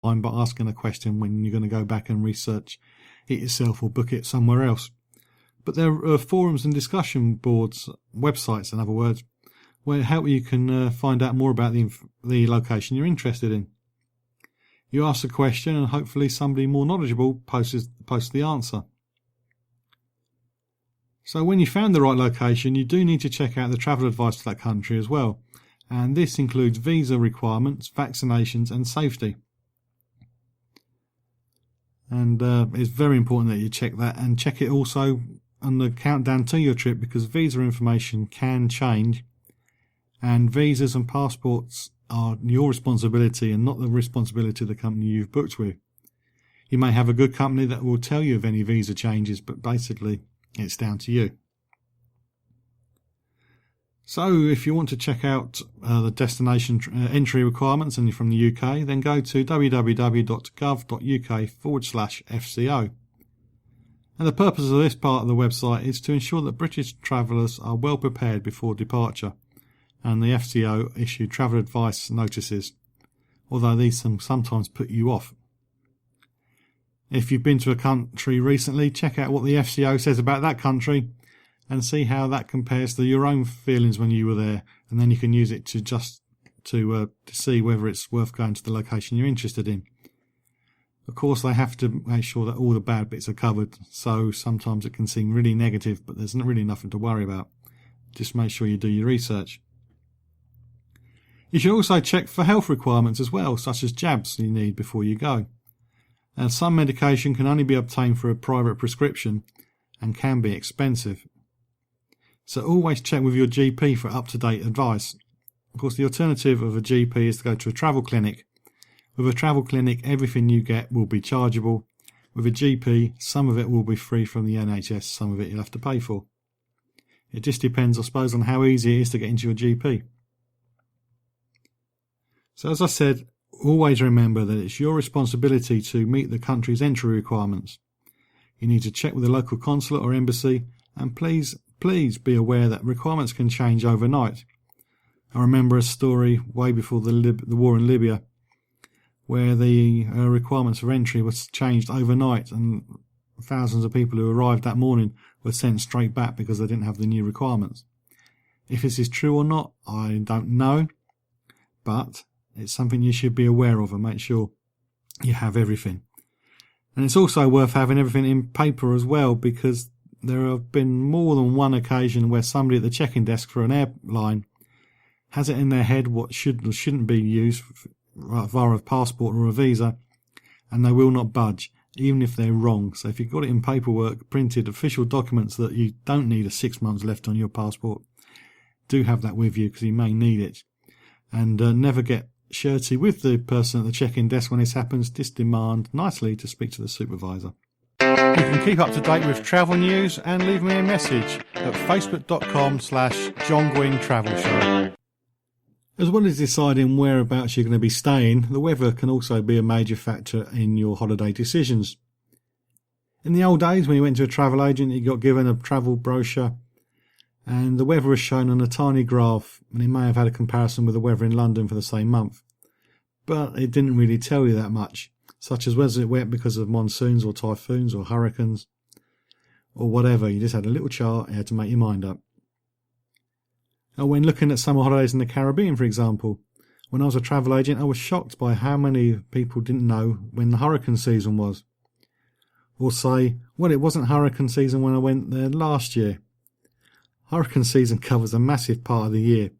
by asking a question when you're going to go back and research it yourself or book it somewhere else. But there are forums and discussion boards, websites in other words, where help you can find out more about the location you're interested in. You ask a question and hopefully somebody more knowledgeable posts the answer. So when you found the right location, you do need to check out the travel advice to that country as well. And this includes visa requirements, vaccinations and safety. And it's very important that you check that, and check it also on the countdown to your trip, because visa information can change, and visas and passports are your responsibility and not the responsibility of the company you've booked with. You may have a good company that will tell you of any visa changes, but basically it's down to you. So if you want to check out the destination entry requirements and you're from the UK, then go to www.gov.uk/FCO. And the purpose of this part of the website is to ensure that British travellers are well prepared before departure, and the FCO issue travel advice notices, although these sometimes put you off. If you've been to a country recently, check out what the FCO says about that country and see how that compares to your own feelings when you were there, and then you can use it to see whether it's worth going to the location you're interested in. Of course, they have to make sure that all the bad bits are covered, so sometimes it can seem really negative, but there's really nothing to worry about. Just make sure you do your research. You should also check for health requirements as well, such as jabs you need before you go. And some medication can only be obtained for a private prescription and can be expensive. So always check with your GP for up-to-date advice. Of course, the alternative of a GP is to go to a travel clinic. With a travel clinic, everything you get will be chargeable. With a GP, some of it will be free from the NHS, some of it you'll have to pay for. It just depends, I suppose, on how easy it is to get into your GP. So as I said, always remember that it's your responsibility to meet the country's entry requirements. You need to check with the local consulate or embassy, and please be aware that requirements can change overnight. I remember a story way before the war in Libya, where the requirements for entry was changed overnight, and thousands of people who arrived that morning were sent straight back because they didn't have the new requirements. If this is true or not, I don't know, but it's something you should be aware of and make sure you have everything. And it's also worth having everything in paper as well, because there have been more than one occasion where somebody at the check-in desk for an airline has it in their head what should or shouldn't be used via a passport or a visa, and they will not budge, even if they're wrong. So if you've got it in paperwork, printed official documents that you don't need a 6 months left on your passport, do have that with you because you may need it. And never get shirty with the person at the check-in desk when this happens. Just demand nicely to speak to the supervisor. You can keep up to date with travel news and leave me a message at facebook.com/John Guinn Travel Show. As well as deciding whereabouts you're going to be staying, the weather can also be a major factor in your holiday decisions. In the old days, when you went to a travel agent, you got given a travel brochure and the weather was shown on a tiny graph, and it may have had a comparison with the weather in London for the same month. But it didn't really tell you that much, such as was it wet because of monsoons or typhoons or hurricanes or whatever. You just had a little chart, you had to make your mind up. Or when looking at summer holidays in the Caribbean, for example, when I was a travel agent, I was shocked by how many people didn't know when the hurricane season was. Or say, well, it wasn't hurricane season when I went there last year. Hurricane season covers a massive part of the year,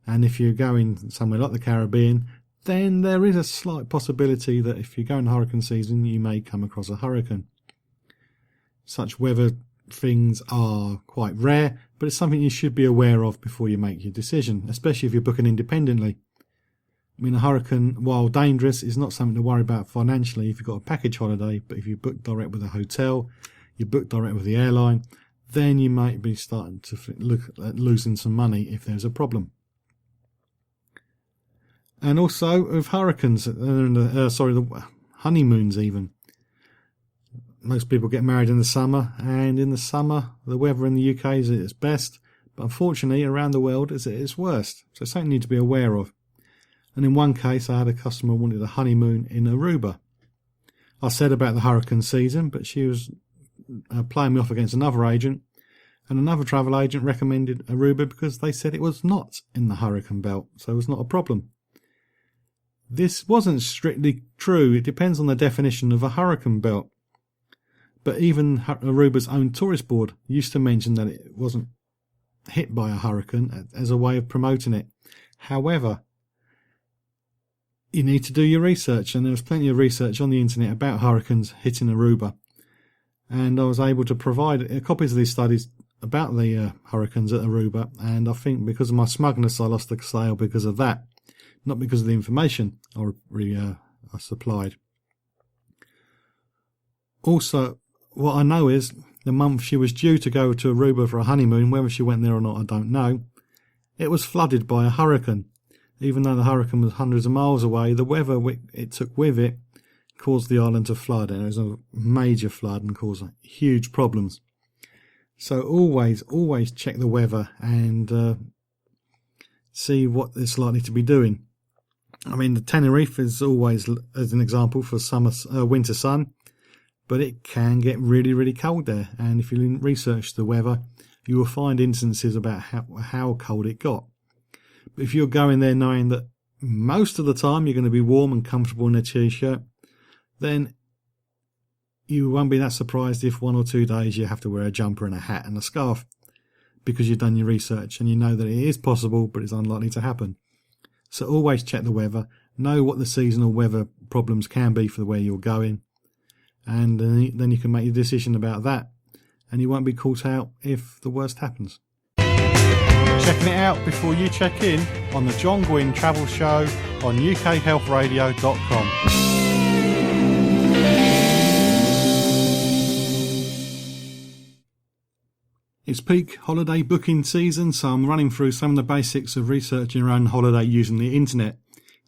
and if you're going somewhere like the Caribbean, then there is a slight possibility that if you go in hurricane season, you may come across a hurricane. Such weather things are quite rare, but it's something you should be aware of before you make your decision, especially if you're booking independently. I mean, a hurricane, while dangerous, is not something to worry about financially if you've got a package holiday, but if you book direct with a hotel, you book direct with the airline, then you might be starting to look at losing some money if there's a problem. And also with hurricanes, the honeymoons even. Most people get married in the summer, and in the summer the weather in the UK is at its best, but unfortunately around the world it's at its worst. So it's something you need to be aware of. And in one case, I had a customer who wanted a honeymoon in Aruba. I said about the hurricane season, but she was playing me off against another agent, and another travel agent recommended Aruba because they said it was not in the hurricane belt, so it was not a problem. This wasn't strictly true. It depends on the definition of a hurricane belt. But even Aruba's own tourist board used to mention that it wasn't hit by a hurricane as a way of promoting it. However, you need to do your research, and there was plenty of research on the internet about hurricanes hitting Aruba. And I was able to provide copies of these studies about the hurricanes at Aruba, and I think because of my smugness I lost the sale because of that, not because of the information I supplied. Also, what I know is the month she was due to go to Aruba for a honeymoon, whether she went there or not I don't know, it was flooded by a hurricane. Even though the hurricane was hundreds of miles away, the weather it took with it caused the island to flood, and it was a major flood and caused huge problems. So always check the weather and see what it's likely to be doing. I mean, the Tenerife is always, as an example, for winter sun, but it can get really, really cold there. And if you research the weather, you will find instances about how cold it got. But if you're going there knowing that most of the time you're going to be warm and comfortable in a t-shirt, then you won't be that surprised if 1 or 2 days you have to wear a jumper and a hat and a scarf, because you've done your research and you know that it is possible, but it's unlikely to happen. So always check the weather, know what the seasonal weather problems can be for where you're going, and then you can make your decision about that, and you won't be caught out if the worst happens. Checking it out before you check in on the John Guinn Travel Show on ukhealthradio.com. It's peak holiday booking season, so I'm running through some of the basics of researching your own holiday using the internet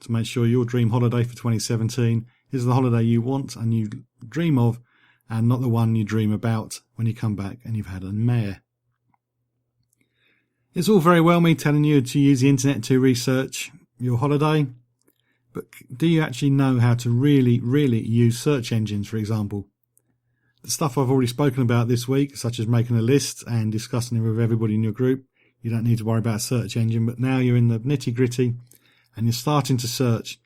to make sure your dream holiday for 2017 is the holiday you want and you dream of, and not the one you dream about when you come back and you've had a mare. It's all very well me telling you to use the internet to research your holiday, but do you actually know how to really use search engines, for example? The stuff I've already spoken about this week, such as making a list and discussing it with everybody in your group, you don't need to worry about a search engine, but now you're in the nitty-gritty and you're starting to search.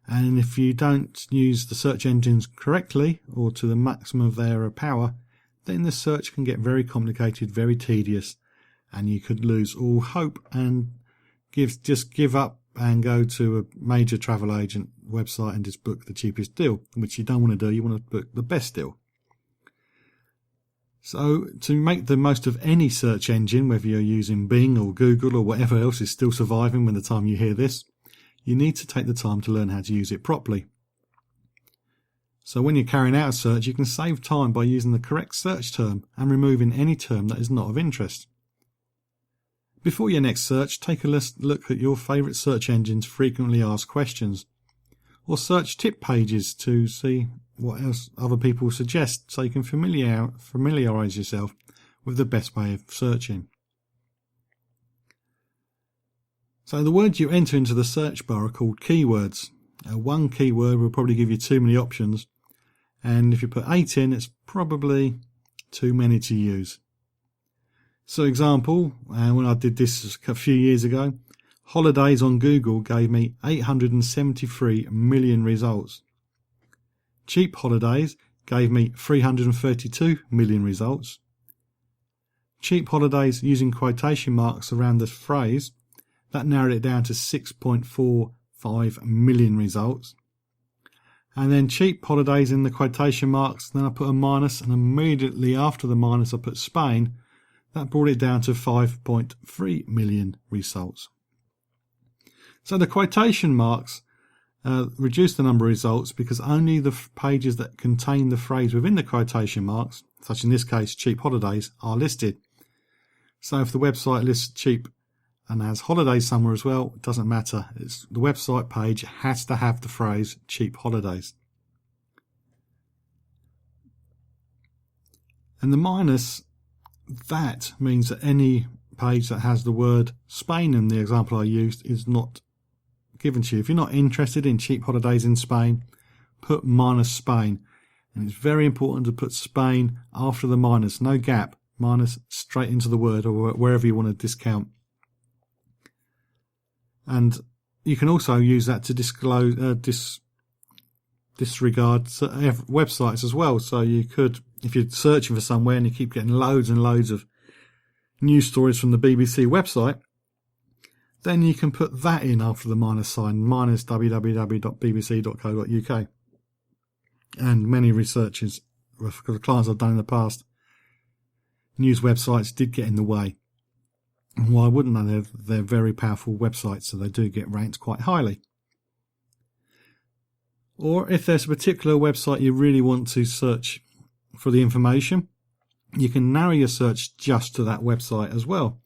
And if you don't use the search engines correctly or to the maximum of their power, then the search can get very complicated, very tedious, and you could lose all hope and just give up and go to a major travel agent website and just book the cheapest deal, which you don't want to do. You want to book the best deal. So to make the most of any search engine, whether you're using Bing or Google or whatever else is still surviving when the time you hear this, you need to take the time to learn how to use it properly. So when you're carrying out a search, you can save time by using the correct search term and removing any term that is not of interest. Before your next search, take a look at your favourite search engine's frequently asked questions, or search tip pages to see what else other people suggest, so you can familiarise yourself with the best way of searching. So the words you enter into the search bar are called keywords. One keyword will probably give you too many options, and if you put 8 in, it's probably too many to use. So example, when I did this a few years ago, holidays on Google gave me 873 million results. Cheap holidays gave me 332 million results. Cheap holidays using quotation marks around the phrase, that narrowed it down to 6.45 million results. And then cheap holidays in the quotation marks, then I put a minus, and immediately after the minus I put Spain. That brought it down to 5.3 million results. So the quotation marks reduce the number of results because only the pages that contain the phrase within the quotation marks, such in this case cheap holidays, are listed. So if the website lists cheap and has holidays somewhere as well, it doesn't matter. The website page has to have the phrase cheap holidays. And the minus, that means that any page that has the word Spain in the example I used is not given to you. If you're not interested in cheap holidays in Spain, put minus Spain. And it's very important to put Spain after the minus, no gap, minus straight into the word or wherever you want to discount. And you can also use that to disregard websites as well. So you could, if you're searching for somewhere and you keep getting loads and loads of news stories from the BBC website, then you can put that in after the minus sign, minus www.bbc.co.uk. And many researchers, for the clients I've done in the past, news websites did get in the way. And why wouldn't they? They're very powerful websites, so they do get ranked quite highly. Or if there's a particular website you really want to search for the information, you can narrow your search just to that website as well.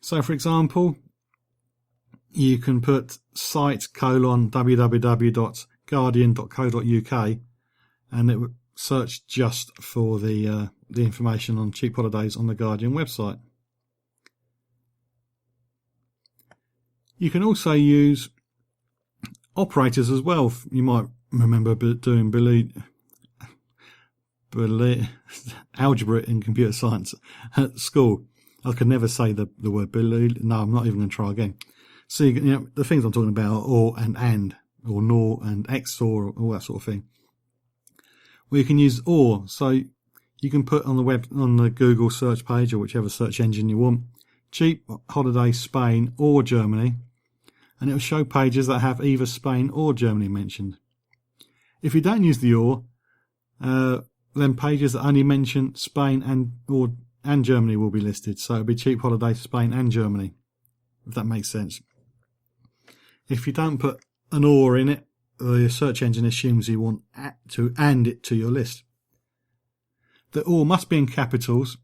So, for example, you can put site:/www.guardian.co.uk and it would search just for the information on cheap holidays on the Guardian website. You can also use operators as well. You might remember doing algebra in computer science at school. I could never say the word Boolean. No, I'm not even going to try again. So, the things I'm talking about are or and, or nor and XOR, all that sort of thing. Well, you can use or. So you can put on the Google search page or whichever search engine you want, cheap holiday Spain or Germany, and it will show pages that have either Spain or Germany mentioned. If you don't use the or, then pages that only mention Spain and Germany will be listed. So it'll be cheap holiday Spain and Germany, if that makes sense. If you don't put an or in it, the search engine assumes you want to add it to your list. The or must be in capitals,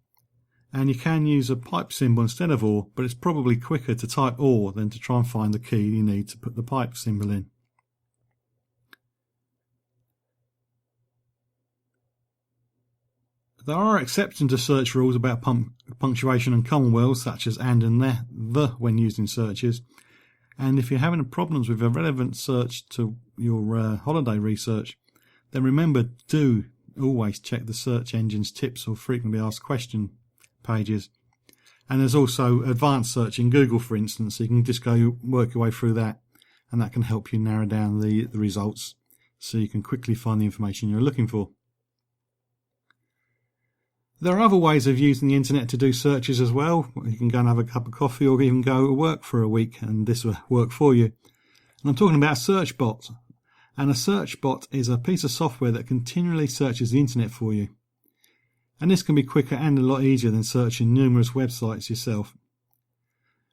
and you can use a pipe symbol instead of or, but it's probably quicker to type or than to try and find the key you need to put the pipe symbol in. There are exceptions to search rules about punctuation and commonwealths, such as and the when used in searches. And if you're having problems with a relevant search to your holiday research, then remember, do always check the search engine's tips or frequently asked question pages. And there's also advanced search in Google, for instance, so you can just go work your way through that, and that can help you narrow down the results so you can quickly find the information you're looking for. There are other ways of using the internet to do searches as well. You can go and have a cup of coffee or even go to work for a week and this will work for you. And I'm talking about a search bot. And a search bot is a piece of software that continually searches the internet for you. And this can be quicker and a lot easier than searching numerous websites yourself.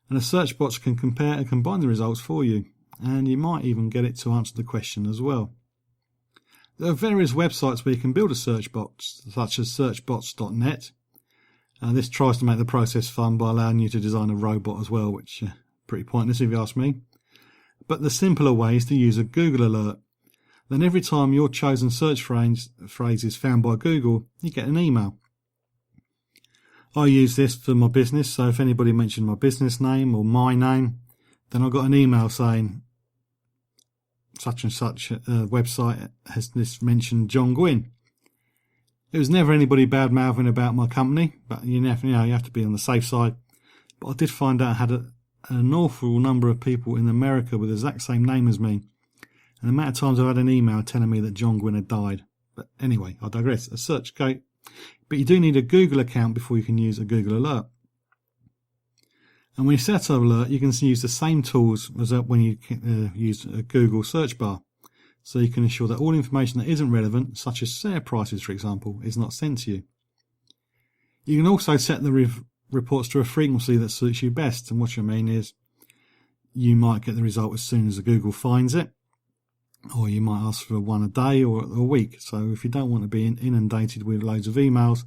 And a search bot can compare and combine the results for you. And you might even get it to answer the question as well. There are various websites where you can build a search bot, such as searchbots.net. This tries to make the process fun by allowing you to design a robot as well, which is pretty pointless if you ask me. But the simpler way is to use a Google alert. Then every time your chosen search phrase is found by Google, you get an email. I use this for my business, so if anybody mentioned my business name or my name, then I got an email saying, such and such website has this mentioned John Guinn. It was never anybody bad-mouthing about my company, but you have to be on the safe side. But I did find out I had an awful number of people in America with the exact same name as me. And the amount of times I've had an email telling me that John Guinn had died. But anyway, I digress. A search gate. But you do need a Google account before you can use a Google alert. And when you set up an alert, you can use the same tools as when you use a Google search bar. So you can ensure that all information that isn't relevant, such as share prices, for example, is not sent to you. You can also set the reports to a frequency that suits you best. And what you mean is you might get the result as soon as Google finds it, or you might ask for one a day or a week. So if you don't want to be inundated with loads of emails,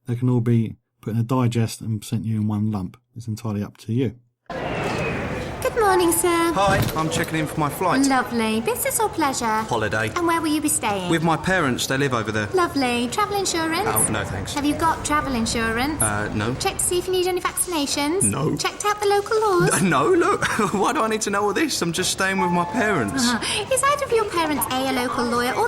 they can all be put in a digest and sent you in one lump. It's entirely up to you. Good morning. Morning, sir. Hi, I'm checking in for my flight. Lovely. Business or pleasure? Holiday. And where will you be staying? With my parents, they live over there. Lovely. Travel insurance? Oh, no thanks. Have you got travel insurance? No. Check to see if you need any vaccinations? No. Checked out the local laws? No, look. Why do I need to know all this? I'm just staying with my parents. Is either of your parents A local lawyer or